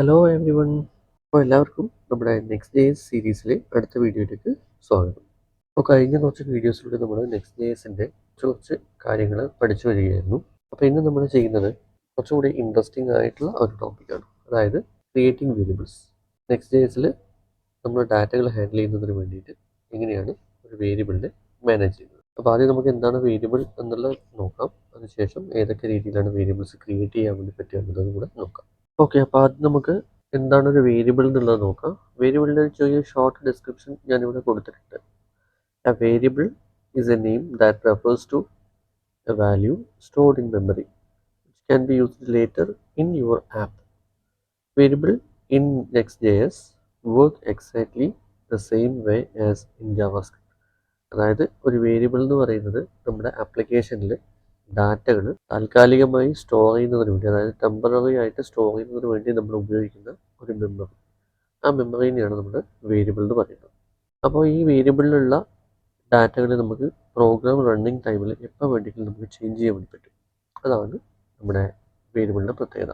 Hello every one. അപ്പോൾ എല്ലാവർക്കും നമ്മുടെ നെക്സ്റ്റ് ഡേയ്സ് സീരീസിലെ അടുത്ത വീഡിയോയിലേക്ക് സ്വാഗതം. അപ്പോൾ കഴിഞ്ഞ കുറച്ച് വീഡിയോസിലൂടെ നമ്മൾ നെക്സ്റ്റ് ഡേയ്സിൻ്റെ കുറച്ച് കാര്യങ്ങൾ പഠിച്ചു വരികയായിരുന്നു. അപ്പോൾ ഇന്ന് നമ്മൾ ചെയ്യുന്നത് കുറച്ചുകൂടി ഇൻട്രസ്റ്റിംഗ് ആയിട്ടുള്ള ഒരു ടോപ്പിക്കാണ്, അതായത് ക്രിയേറ്റിംഗ് വേരിയബിൾസ്. നെക്സ്റ്റ് ഡേയ്സിൽ നമ്മൾ ഡാറ്റകൾ ഹാൻഡിൽ ചെയ്യുന്നതിന് വേണ്ടിയിട്ട് എങ്ങനെയാണ് ഒരു വേരിയബിളിനെ മാനേജ് ചെയ്യുന്നത്. അപ്പോൾ ആദ്യം നമുക്ക് എന്താണ് വേരിയബിൾ എന്നുള്ളത് നോക്കാം. അതിനുശേഷം ഏതൊക്കെ രീതിയിലാണ് വേരിയബിൾസ് ക്രിയേറ്റ് ചെയ്യാൻ വേണ്ടി പറ്റുക എന്നുള്ളതും കൂടെ നോക്കാം. ഓക്കെ, അപ്പോൾ ആദ്യം നമുക്ക് എന്താണ് ഒരു വേരിയബിൾ എന്നുള്ളത് നോക്കാം. വേരിയബിളിൻ്റെ ചെറിയ ഷോർട്ട് ഡിസ്ക്രിപ്ഷൻ ഞാനിവിടെ കൊടുത്തിട്ടുണ്ട്. A variable is a name that refers to a value stored in memory which can be used later in your app. Variable in Next.js work exactly the same way as in JavaScript. അതായത് ഒരു variable എന്ന് പറയുന്നത് നമ്മുടെ ആപ്ലിക്കേഷനിൽ ഡാറ്റകൾ താൽക്കാലികമായി store ചെയ്യുന്നതിന് വേണ്ടി, അതായത് ടെമ്പററി ആയിട്ട് സ്റ്റോർ ചെയ്യുന്നതിന് വേണ്ടി നമ്മൾ ഉപയോഗിക്കുന്ന ഒരു മെമ്മറി, ആ മെമ്മറിനെയാണ് നമ്മൾ വേരിയബിൾ എന്ന് പറയുന്നത്. അപ്പോൾ ഈ വേരിയബിളിലുള്ള ഡാറ്റകൾ നമുക്ക് പ്രോഗ്രാം റണ്ണിങ് ടൈമിൽ എപ്പോൾ വേണമെങ്കിലും നമുക്ക് ചേഞ്ച് ചെയ്യാൻ വേണ്ടി പറ്റും. അതാണ് നമ്മുടെ വേരിയബിളിൻ്റെ പ്രത്യേകത.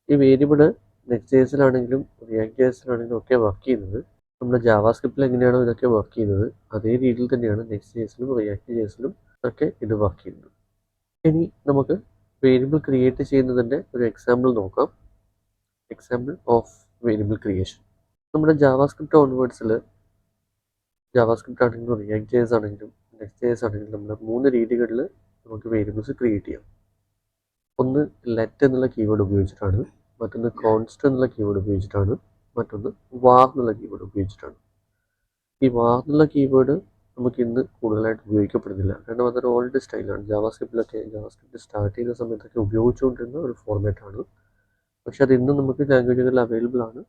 ഈ വേരിയബിൾ നെക്സ്റ്റ്.js-ലാണെങ്കിലും റിയാക്ട്.js-ലാണെങ്കിലും ഒക്കെ വർക്ക് ചെയ്യുന്നത് നമ്മുടെ ജാവാസ്ക്രിപ്റ്റിൽ എങ്ങനെയാണോ ഇതൊക്കെ വർക്ക് ചെയ്യുന്നത് അതേ രീതിയിൽ തന്നെയാണ് നെക്സ്റ്റ്.js-ലും റിയാക്ട്.js-ലും ഒക്കെ ഇത് വർക്ക് ചെയ്യുന്നത്. ഇനി നമുക്ക് വേരിയബിൾ ക്രിയേറ്റ് ചെയ്യുന്നതിൻ്റെ ഒരു എക്സാമ്പിൾ നോക്കാം. Example of variable creation. നമ്മുടെ ജാവാസ്ക്രിപ്റ്റ് ഓൺവേർഡ്സിൽ, ജാവാസ്ക്രിപ്റ്റ് ആണെങ്കിലും റിയാക്ട്.js ആണെങ്കിലും നെക്സ്റ്റ്.js ആണെങ്കിലും നമ്മൾ 3 രീതികളിൽ നമുക്ക് വേരിയബിൾസ് ക്രിയേറ്റ് ചെയ്യാം. ഒന്ന് ലെറ്റ് എന്നുള്ള കീവേഡ് ഉപയോഗിച്ചിട്ടാണ്, മറ്റൊന്ന് കോൺസ്റ്റ് എന്നുള്ള കീവേഡ് ഉപയോഗിച്ചിട്ടാണ്, മറ്റൊന്ന് വാർ എന്നുള്ള കീവേഡ് ഉപയോഗിച്ചിട്ടാണ്. ഈ വാർ എന്നുള്ള കീവേഡ് നമുക്ക് ഇന്ന് കൂടുതലായിട്ട് ഉപയോഗിക്കപ്പെടുന്നില്ല, കാരണം അതൊരു ഓൾഡ് സ്റ്റൈലാണ്. ജാവാസ്ക്രിപ്റ്റ് സ്റ്റാർട്ട് ചെയ്യുന്ന സമയത്തൊക്കെ ഉപയോഗിച്ചുകൊണ്ടിരുന്ന ഒരു ഫോർമാറ്റാണ്. പക്ഷെ അത് ഇന്ന് നമുക്ക് ലാംഗ്വേജുകളിൽ അവൈലബിൾ ആണ്.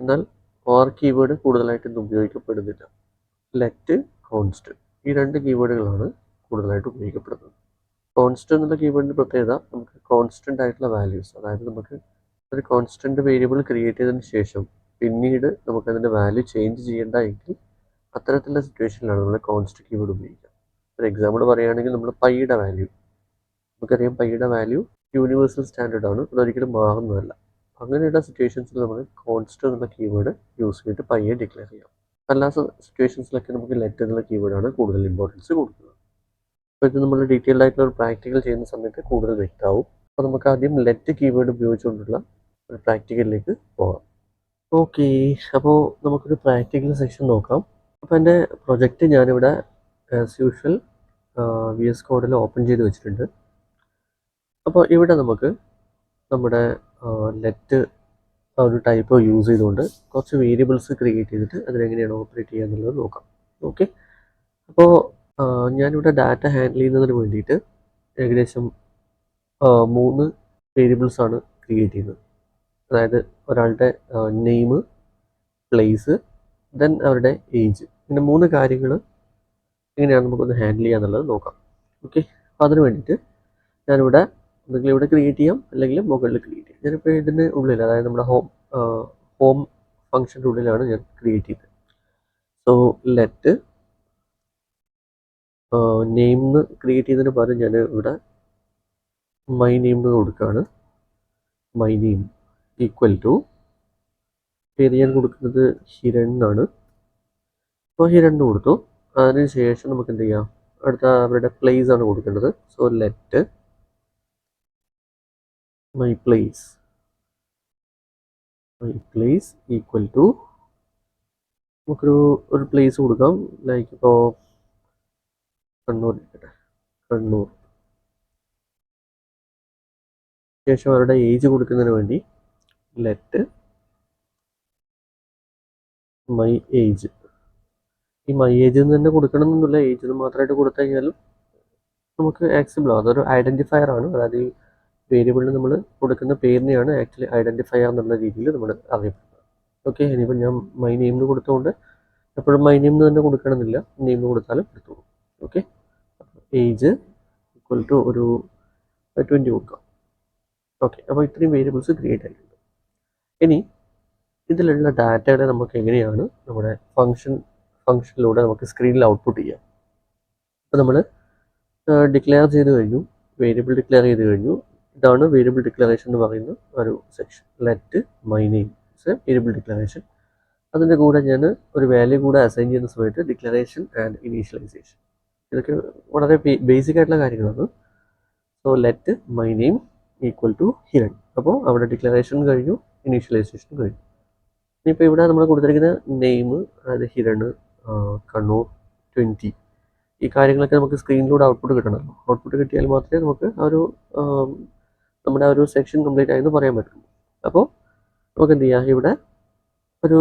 എന്നാൽ വാർ കീവേഡ് കൂടുതലായിട്ട് ഇന്ന് ഉപയോഗിക്കപ്പെടുന്നില്ല. ലെറ്റ്, കോൺസ്റ്റ്, ഈ 2 കീവേഡുകളാണ് കൂടുതലായിട്ട് ഉപയോഗിക്കപ്പെടുന്നത്. കോൺസ്റ്റ് എന്നുള്ള കീവേഡിൻ്റെ പ്രത്യേകത നമുക്ക് കോൺസ്റ്റൻ്റ് ആയിട്ടുള്ള വാല്യൂസ്, അതായത് നമുക്ക് ഒരു കോൺസ്റ്റൻ്റ് വേരിയബിൾ ക്രിയേറ്റ് ചെയ്തതിന് ശേഷം പിന്നീട് നമുക്കതിൻ്റെ വാല്യൂ ചേഞ്ച് ചെയ്യേണ്ട എങ്കിൽ അത്തരത്തിലുള്ള സിറ്റുവേഷനിലാണ് നമ്മൾ കോൺസ്റ്റ് കീവേഡ് ഉപയോഗിക്കുക. ഒരു എക്സാമ്പിൾ പറയുകയാണെങ്കിൽ നമ്മൾ പൈയുടെ വാല്യൂ, നമുക്കറിയാം പൈയുടെ വാല്യൂ യൂണിവേഴ്സൽ സ്റ്റാൻഡേർഡ് ആണ്, അതൊരിക്കലും മാറുന്നതല്ല. അങ്ങനെയുള്ള സിറ്റുവേഷൻസിൽ നമ്മൾ കോൺസ്റ്റ് എന്നുള്ള കീവേഡ് യൂസ് ചെയ്തിട്ട് പൈയെ ഡിക്ലെയർ ചെയ്യാം. അല്ലാത്ത സിറ്റുവേഷൻസിലൊക്കെ നമുക്ക് ലെറ്റ് എന്നുള്ള കീവേഡാണ് കൂടുതൽ ഇമ്പോർട്ടൻസ് കൊടുക്കുന്നത്. അപ്പോൾ ഇത് നമ്മൾ ഡീറ്റെയിൽഡ് ആയിട്ടുള്ള ഒരു പ്രാക്ടിക്കൽ ചെയ്യുന്ന സമയത്ത് കൂടുതൽ വ്യക്തമാവും. അപ്പോൾ നമുക്ക് ആദ്യം ലെറ്റ് കീവേഡ് ഉപയോഗിച്ചുകൊണ്ടുള്ള ഒരു പ്രാക്ടിക്കലിലേക്ക് പോകാം. ഓക്കെ, അപ്പോൾ നമുക്കൊരു പ്രാക്ടിക്കൽ സെക്ഷൻ നോക്കാം. അപ്പോൾ എൻ്റെ പ്രൊജക്റ്റ് ഞാനിവിടെ ആസ് യൂഷ്വൽ VS കോഡിൽ ഓപ്പൺ ചെയ്ത് വെച്ചിട്ടുണ്ട്. അപ്പോൾ ഇവിടെ നമുക്ക് നമ്മുടെ ലെറ്റ് ഒരു ടൈപ്പ് യൂസ് ചെയ്തുകൊണ്ട് കുറച്ച് വേരിയബിൾസ് ക്രിയേറ്റ് ചെയ്തിട്ട് അതിനെങ്ങനെയാണ് ഓപ്പറേറ്റ് ചെയ്യുക എന്നുള്ളത് നോക്കാം. ഓക്കെ, അപ്പോൾ ഞാനിവിടെ ഡാറ്റ ഹാൻഡിൽ ചെയ്യുന്നതിന് വേണ്ടിയിട്ട് ഏകദേശം 3 വേരിയബിൾസാണ് ക്രിയേറ്റ് ചെയ്യുന്നത്. അതായത് ഒരാളുടെ നെയിം, പ്ലേസ്, ദെൻ അവരുടെ ഏജ്, ഇങ്ങനെ 3 കാര്യങ്ങൾ എങ്ങനെയാണ് നമുക്കൊന്ന് ഹാൻഡിൽ ചെയ്യുക എന്നുള്ളത് നോക്കാം. ഓക്കെ, അപ്പോൾ അതിന് വേണ്ടിയിട്ട് ഞാനിവിടെ ഒന്നുകിൽ ഇവിടെ ക്രിയേറ്റ് ചെയ്യാം അല്ലെങ്കിൽ മുകളിൽ ക്രിയേറ്റ് ചെയ്യാം. ഞാനിപ്പോൾ ഇതിന് ഉള്ളിൽ, അതായത് നമ്മുടെ ഹോം ഫംഗ്ഷൻ്റെ ഉള്ളിലാണ് ഞാൻ ക്രിയേറ്റ് ചെയ്തത്. സോ ലെറ്റ് നെയിം എന്ന് ക്രിയേറ്റ് ചെയ്തതിന് പകരം ഞാൻ ഇവിടെ മൈ നെയിം എന്ന് കൊടുക്കുകയാണ്. മൈ നെയിം ഈക്വൽ ടു, പേര് ഞാൻ കൊടുക്കുന്നത് ഹിരൺ എന്നാണ്. അപ്പോൾ ഹിരൺ കൊടുത്തു. അതിന് ശേഷം നമുക്ക് എന്ത് ചെയ്യാം, അടുത്ത അവരുടെ പ്ലേസ് ആണ് കൊടുക്കേണ്ടത്. So let my place equal to, നമുക്കൊരു പ്ലേസ് കൊടുക്കാം. ലൈക്ക് ഇപ്പോൾ കണ്ണൂർ ഇരിക്കട്ടെ, കണ്ണൂർ. ശേഷം അവരുടെ ഏജ് കൊടുക്കുന്നതിന് വേണ്ടി ലെറ്റ് മൈ ഏജ്. ഈ മൈ ഏജ് എന്ന് തന്നെ കൊടുക്കണമെന്നൊന്നുമില്ല, ഏജ് എന്ന് മാത്രമായിട്ട് കൊടുത്തു കഴിഞ്ഞാലും നമുക്ക് ആക്സെപ്റ്റബിൾ ആവും. അതൊരു ഐഡൻറ്റിഫയർ ആണ്. അതായത് ഈ വേരിയബിളിന് നമ്മൾ കൊടുക്കുന്ന പേരിനെയാണ് ആക്ച്വലി ഐഡൻറ്റിഫയർ എന്നുള്ള രീതിയിൽ നമ്മൾ അറിയപ്പെടുന്നത്. ഓക്കെ, ഇനിയിപ്പോൾ ഞാൻ മൈ നെയിം എന്ന് കൊടുത്തുകൊണ്ട് എപ്പോഴും മൈ നെയിം എന്ന് തന്നെ കൊടുക്കണമെന്നില്ല, നെയിം കൊടുത്താലും എടുത്തോളൂ. ഓക്കെ, ഏജ് ഈക്വൽ ടു ഒരു 20 കൊടുക്കാം. ഓക്കെ, അപ്പോൾ ഇത്രയും വേരിയബിൾസ് ക്രിയേറ്റ് ആയിട്ടുണ്ട്. ഇനി ഇതിലുള്ള ഡാറ്റകളെ നമുക്ക് എങ്ങനെയാണ് നമ്മുടെ ഫംഗ്ഷനിലൂടെ നമുക്ക് സ്ക്രീനിൽ ഔട്ട്പുട്ട് ചെയ്യാം. അപ്പോൾ നമ്മൾ ഡിക്ലെയർ ചെയ്ത് കഴിഞ്ഞു, വേരിയബിൾ ഡിക്ലെയർ ചെയ്ത് കഴിഞ്ഞു. ഇതാണ് വേരിയബിൾ ഡിക്ലറേഷൻ എന്ന് പറയുന്ന ഒരു section. Let my name is A variable declaration. അതിൻ്റെ കൂടെ ഞാൻ ഒരു വാല്യൂ കൂടെ അസൈൻ ചെയ്യുന്ന സമയത്ത് ഡിക്ലറേഷൻ ആൻഡ് ഇനീഷ്യലൈസേഷൻ. ഇതൊക്കെ വളരെ ബേസിക് ആയിട്ടുള്ള കാര്യങ്ങളാണ്. So let my name equal to Hiran. അപ്പോൾ അവിടെ ഡിക്ലറേഷൻ കഴിഞ്ഞു, ഇനീഷ്യലൈസേഷൻ കഴിഞ്ഞു. ഇനിയിപ്പോൾ ഇവിടെ നമ്മൾ കൊടുത്തിരിക്കുന്ന നെയിം, അതായത് ഹിരൺ, കണ്ണൂർ, 20, ഈ കാര്യങ്ങളൊക്കെ നമുക്ക് സ്ക്രീനിലൂടെ ഔട്ട്പുട്ട് കിട്ടണമല്ലോ. ഔട്ട്പുട്ട് കിട്ടിയാൽ മാത്രമേ നമുക്ക് നമ്മുടെ ആ ഒരു സെക്ഷൻ കംപ്ലീറ്റ് ആയെന്ന് പറയാൻ പറ്റുള്ളൂ. അപ്പോൾ നമുക്ക് എന്ത് ചെയ്യാം, ഇവിടെ ഒരു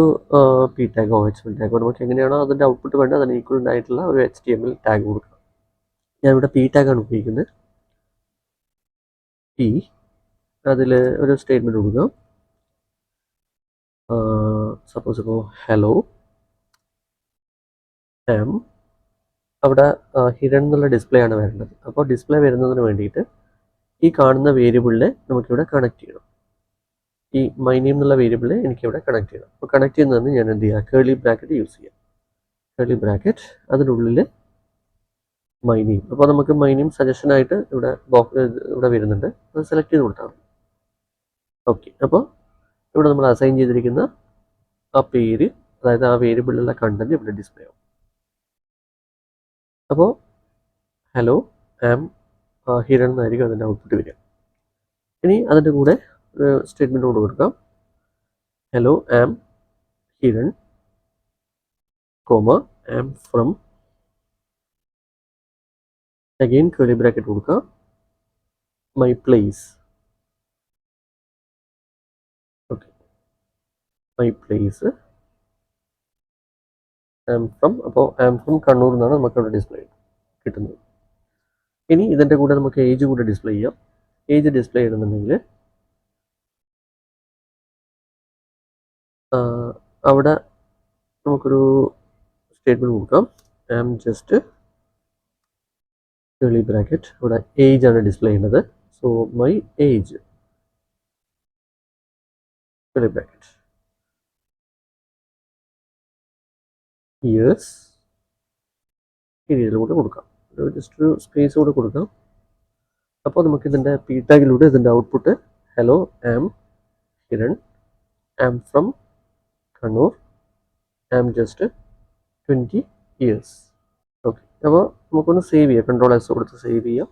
പി ടാഗോ HTML ടാഗോ നമുക്ക് എങ്ങനെയാണോ അതിൻ്റെ ഔട്ട്പുട്ട് വേണ്ടത് അതിന് ഈക്വലൻ്റ് ആയിട്ടുള്ള ഒരു HTML ടാഗ് കൊടുക്കുക. ഞാനിവിടെ പി ടാഗാണ് ഉപയോഗിക്കുന്നത്. പി, അതിൽ ഒരു സ്റ്റേറ്റ്മെൻറ്റ് കൊടുക്കുക. സപ്പോസ് ഇപ്പോൾ ഹലോ ആം, അവിടെ ഹിഡൻ എന്നുള്ള ഡിസ്പ്ലേ ആണ് വരേണ്ടത്. അപ്പോൾ ഡിസ്പ്ലേ വരുന്നതിന് വേണ്ടിയിട്ട് ഈ കാണുന്ന വേരിയബിളിനെ നമുക്കിവിടെ കണക്ട് ചെയ്യണം. ഈ മൈ നെയിം എന്നുള്ള വേരിയബിളിനെ എനിക്കിവിടെ കണക്ട് ചെയ്യണം. അപ്പോൾ കണക്ട് ചെയ്യുന്നതിന് ഞാൻ എന്ത് ചെയ്യുക, കേർലി ബ്രാക്കറ്റ് യൂസ് ചെയ്യാം. കേർലി ബ്രാക്കറ്റ്, അതിനുള്ളിൽ മൈ നെയിം. അപ്പോൾ നമുക്ക് മൈ നെയിം സജഷനായിട്ട് ഇവിടെ വരുന്നുണ്ട്, അത് സെലക്ട് ചെയ്ത് കൊടുത്താൽ മതി. ഓക്കെ, അപ്പോൾ ഇവിടെ നമ്മൾ അസൈൻ ചെയ്തിരിക്കുന്ന ആ പേര്, അതായത് ആ വേരിയബിളിലുള്ള കണ്ടന്റ് ഇവിടെ ഡിസ്പ്ലേ ആവും. അപ്പോൾ ഹലോ ആം ഹിരൺ എന്നായിരിക്കും അതിൻ്റെ ഔട്ട്പുട്ട് വരിക. ഇനി അതിൻ്റെ കൂടെ ഒരു സ്റ്റേറ്റ്മെൻറ്റ് കൊണ്ട് കൊടുക്കാം. Hello am Hiran, comma am from, again curly bracket കൊടുക്കുക, my place. Okay, my place am from. അപ്പോൾ ആം ഫ്രം കണ്ണൂർ എന്നാണ് നമുക്ക് അവിടെ ഡിസ്പ്ലേ കിട്ടുന്നത്. ഇനി ഇതിൻ്റെ കൂടെ നമുക്ക് ഏജ് കൂടെ ഡിസ്പ്ലേ ചെയ്യാം. ഏജ് ഡിസ്പ്ലേ ചെയ്യണമെന്നുണ്ടെങ്കിൽ അവിടെ നമുക്കൊരു സ്റ്റേറ്റ്മെൻറ്റ് കൊടുക്കാം. ആം ജസ്റ്റ് കേർലി ബ്രാക്കറ്റ്, ഇവിടെ ഏജ് ആണ് ഡിസ്പ്ലേ ചെയ്യുന്നത്. So my age curly bracket, years, ഈ രീതിയിൽ കൂടെ കൊടുക്കാം. ജസ്റ്റ് ഒരു സ്പേസ് കൂടെ കൊടുക്കാം. അപ്പോൾ നമുക്ക് ഇതിൻ്റെ പി ടാഗിലൂടെ ഇതിൻ്റെ output hello am Hiran, am from Kannur, am just 20 years. Okay, അപ്പോൾ നമുക്കൊന്ന് സേവ് ചെയ്യാം. Ctrl+S കൊടുത്ത് സേവ് ചെയ്യാം.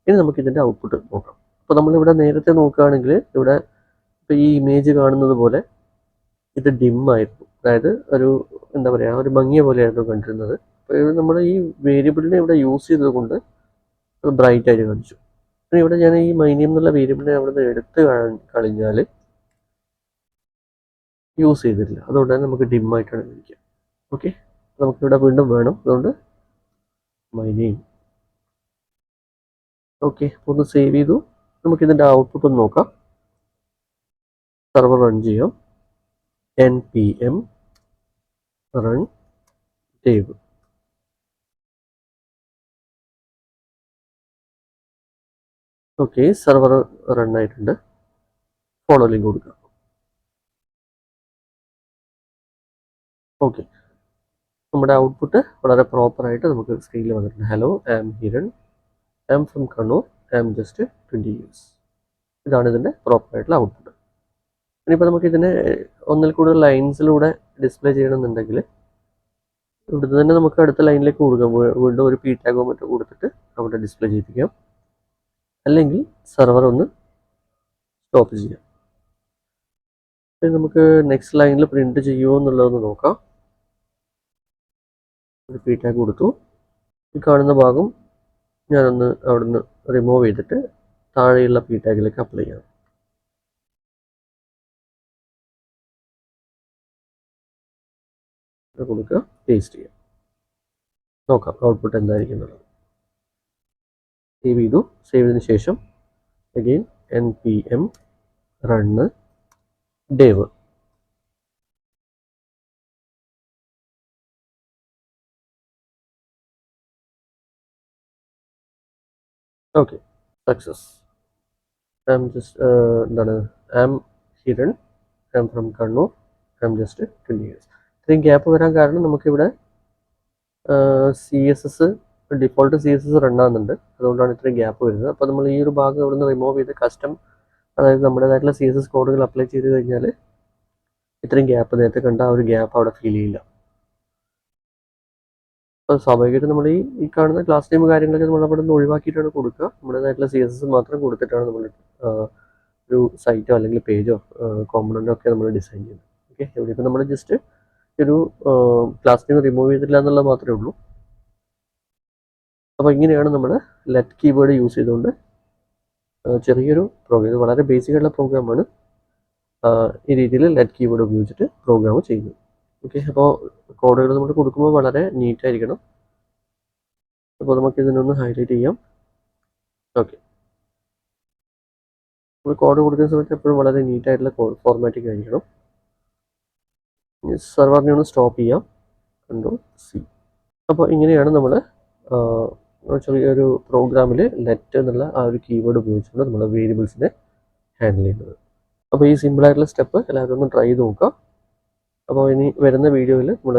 ഇനി നമുക്ക് ഇതിൻ്റെ ഔട്ട്പുട്ട് നോക്കാം. അപ്പോൾ നമ്മളിവിടെ നേരത്തെ നോക്കുകയാണെങ്കിൽ ഇവിടെ ഇപ്പോൾ ഈ ഇമേജ് കാണുന്നത് പോലെ ഇത് ഡിമ്മായിരുന്നു, അതായത് ഒരു എന്താ പറയുക, ഒരു മങ്ങിയ പോലെയായിരുന്നു കണ്ടിരുന്നത്. അപ്പോൾ ഇവിടെ നമ്മൾ ഈ വേരിയബിളിനെ ഇവിടെ യൂസ് ചെയ്തത് കൊണ്ട് അത് ബ്രൈറ്റ് ആയിട്ട് കാണിച്ചു. പിന്നെ ഇവിടെ ഞാൻ ഈ മൈ നെയിം എന്നുള്ള വേരിയബിളിനെ അവിടെ നിന്ന് എടുത്ത് കളഞ്ഞാൽ യൂസ് ചെയ്തിട്ടില്ല, അതുകൊണ്ട് തന്നെ നമുക്ക് ഡിമ്മായിട്ടാണ് കാണിക്കുക. ഓക്കെ, നമുക്കിവിടെ വീണ്ടും വേണം, അതുകൊണ്ട് മൈ നെയിം. ഓക്കെ, ഒന്ന് സേവ് ചെയ്തു. നമുക്കിതിൻ്റെ ഔട്ട്പുട്ട് ഒന്ന് നോക്കാം. സെർവർ റൺ ചെയ്യാം. npm run dev. Okay, server run ആയിട്ടുണ്ട്. ഫോളോ ലിങ്ക് കൊടുക്കാം. ഓക്കെ, നമ്മുടെ ഔട്ട്പുട്ട് വളരെ പ്രോപ്പറായിട്ട് നമുക്ക് സ്ക്രീനിൽ വന്നിട്ടുണ്ട്. Hello am Hiran, am from Kannur, am just 20 years. ഇതാണ് ഇതിൻ്റെ പ്രോപ്പറായിട്ടുള്ള ഔട്ട്പുട്ട്. ഇനിയിപ്പോൾ നമുക്കിതിനെ ഒന്നിൽ കൂടുതൽ ലൈൻസിലൂടെ ഡിസ്പ്ലേ ചെയ്യണമെന്നുണ്ടെങ്കിൽ ഇവിടുന്ന് തന്നെ നമുക്ക് അടുത്ത ലൈനിലേക്ക് കൊടുക്കാം. വീണ്ടും ഒരു പി ടാഗോ മറ്റോ കൊടുത്തിട്ട് അവിടെ ഡിസ്പ്ലേ ചെയ്യിപ്പിക്കാം. അല്ലെങ്കിൽ സെർവർ ഒന്ന് സ്റ്റോപ്പ് ചെയ്യാം. നമുക്ക് നെക്സ്റ്റ് ലൈനിൽ പ്രിന്റ് ചെയ്യുമോ എന്നുള്ളതൊന്ന് നോക്കാം. ഒരു പി ടാഗ് കൊടുത്തു. ഈ കാണുന്ന ഭാഗം ഞാനൊന്ന് അവിടുന്ന് റിമൂവ് ചെയ്തിട്ട് താഴെയുള്ള പി ടാഗിലേക്ക് അപ്ലൈ ചെയ്യാം. കൊടുക്കുക, പേസ്റ്റ് ചെയ്യാം. നോക്കാം ഔട്ട്പുട്ട് എന്തായിരിക്കും എന്നുള്ളത്. സേവ് ചെയ്തു. സേവ് ചെയ്തതിന് ശേഷം again npm run dev. Okay, success. Am just എന്താണ്, am Hiran, am from Kannur, am just 20 years. ഇത്രയും ഗ്യാപ്പ് വരാൻ കാരണം നമുക്കിവിടെ CSS ഡിഫോൾട്ട് CSS റൺ ആകുന്നുണ്ട്, അതുകൊണ്ടാണ് ഇത്രയും ഗ്യാപ്പ് വരുന്നത്. അപ്പോൾ നമ്മൾ ഈ ഒരു ഭാഗം ഇവിടെ നിന്ന് റിമൂവ് ചെയ്ത് കസ്റ്റം, അതായത് നമ്മുടേതായിട്ടുള്ള CSS കോഡുകൾ അപ്ലൈ ചെയ്ത് കഴിഞ്ഞാൽ ഇത്രയും ഗ്യാപ്പ്, നേരത്തെ കണ്ട ആ ഒരു ഗ്യാപ്പ് അവിടെ ഫീൽ ചെയ്യില്ല. അപ്പോൾ സ്വാഭാവികമായിട്ടും നമ്മൾ ഈ കാണുന്ന ക്ലാസ് നെയിം കാര്യങ്ങളൊക്കെ നമ്മൾ അവിടെ നിന്ന് ഒഴിവാക്കിയിട്ടാണ് കൊടുക്കുക. നമ്മുടേതായിട്ടുള്ള CSS മാത്രം കൊടുത്തിട്ടാണ് നമ്മൾ ഒരു സൈറ്റോ അല്ലെങ്കിൽ പേജോ കോമ്പണൻറ്റോ ഒക്കെ നമ്മൾ ഡിസൈൻ ചെയ്യുന്നത്. ഓക്കെ, ഇവിടെ ഇപ്പോൾ നമ്മൾ ജസ്റ്റ് ഒരു ക്ലാസ് നെയിം റിമൂവ് ചെയ്തിട്ടില്ല എന്നുള്ളത് മാത്രമേ ഉള്ളൂ. അപ്പോൾ ഇങ്ങനെയാണ് നമ്മൾ ലെറ്റ് കീവേഡ് യൂസ് ചെയ്തുകൊണ്ട് ചെറിയൊരു പ്രോഗ്രാം, ഇത് വളരെ ബേസിക് ആയിട്ടുള്ള പ്രോഗ്രാമാണ്, ഈ രീതിയിൽ ലെറ്റ് കീവേഡ് ഉപയോഗിച്ചിട്ട് പ്രോഗ്രാം ചെയ്യുന്നത്. ഓക്കെ, അപ്പോൾ കോഡുകൾ നമ്മൾ കൊടുക്കുമ്പോൾ വളരെ നീറ്റായിരിക്കണം. അപ്പോൾ നമുക്ക് ഇതിനൊന്ന് ഹൈലൈറ്റ് ചെയ്യാം. ഓക്കെ, നമ്മൾ കോഡ് കൊടുക്കുന്ന സമയത്ത് എപ്പോഴും വളരെ നീറ്റായിട്ടുള്ള കോഡ് ഫോർമാറ്റിംഗ് ആയിരിക്കണം. സെർവറിനെ ഒന്ന് സ്റ്റോപ്പ് ചെയ്യാം, Ctrl+C. അപ്പോൾ ഇങ്ങനെയാണ് നമ്മൾ ചെറിയൊരു പ്രോഗ്രാമിൽ ലെറ്റ് എന്നുള്ള ആ ഒരു കീവേഡ് ഉപയോഗിച്ചുകൊണ്ട് നമ്മൾ വേരിയബിൾസിനെ ഹാൻഡിൽ ചെയ്യുന്നത്. അപ്പോൾ ഈ സിമ്പിളായിട്ടുള്ള സ്റ്റെപ്പ് എല്ലാവരും ഒന്ന് ട്രൈ ചെയ്ത് നോക്കുക. അപ്പോൾ ഇനി വരുന്ന വീഡിയോയിൽ നമ്മൾ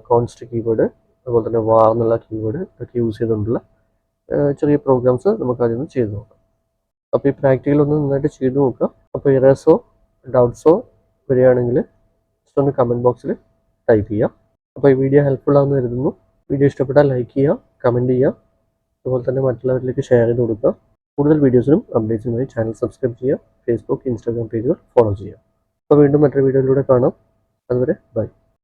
കോൺസ്റ്റ് കീവേഡ്, അതുപോലെ തന്നെ വാർ എന്നുള്ള കീവേഡ് ഒക്കെ യൂസ് ചെയ്തുകൊണ്ടുള്ള ചെറിയ പ്രോഗ്രാംസ് നമുക്ക് അതിൽ ചെയ്ത് നോക്കാം. അപ്പോൾ ഈ പ്രാക്ടിക്കൽ ഒന്ന് നന്നായിട്ട് ചെയ്ത് നോക്കുക. അപ്പോൾ എറേഴ്സോ ഡൗട്ട്സോ വരികയാണെങ്കിൽ ജസ്റ്റ് ഒന്ന് കമൻറ്റ് ബോക്സിൽ ടൈപ്പ് ചെയ്യുക. അപ്പോൾ ഈ വീഡിയോ ഹെൽപ്ഫുൾ ആണെന്ന് കരുതുന്നു. വീഡിയോ ഇഷ്ടപ്പെട്ടാൽ ലൈക്ക് ചെയ്യുക, കമൻറ്റ് ചെയ്യുക, അതുപോലെ തന്നെ മറ്റുള്ളവരിലേക്ക് ഷെയർ ചെയ്ത് കൊടുക്കുക. കൂടുതൽ വീഡിയോസിനും അപ്ഡേറ്റ്സിനുമായി ചാനൽ സബ്സ്ക്രൈബ് ചെയ്യുക, ഫേസ്ബുക്ക്, ഇൻസ്റ്റാഗ്രാം പേജുകൾ ഫോളോ ചെയ്യുക. അപ്പോൾ വീണ്ടും മറ്റൊരു വീഡിയോയിലൂടെ കാണാം. അതുവരെ ബൈ.